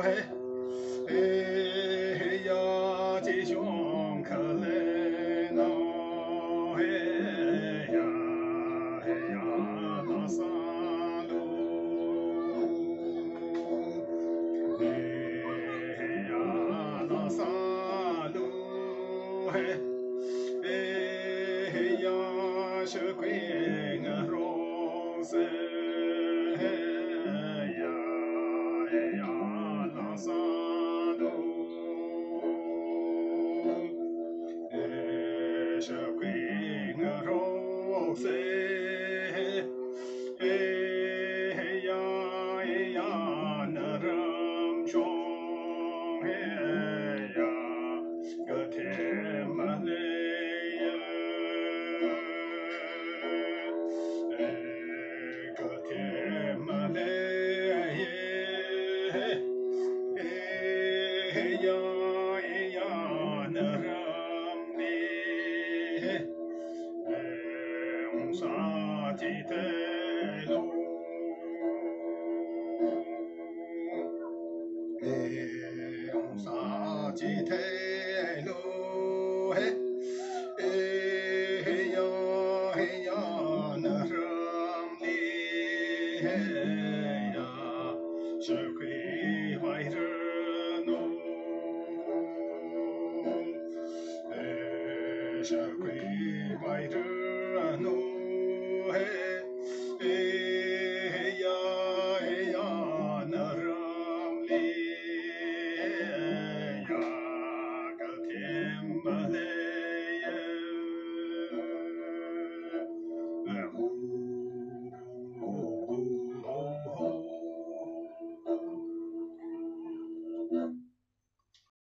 嘿，嘿呀，吉祥可来闹，嘿呀，嘿呀，拉萨路，嘿呀，拉萨路，嘿，嘿呀，是归俺荣生，嘿呀，嘿呀，拉萨路，是归俺荣生，嘿呀，嘿呀，那人中，嘿呀，个天马来呀，个天马来耶，嘿呀，嘿呀，那人的，红纱几带路。红纱几台路，嘿，嘿呀嘿呀，那什么嘿呀，是会怀着侬，是会怀着侬，嘿。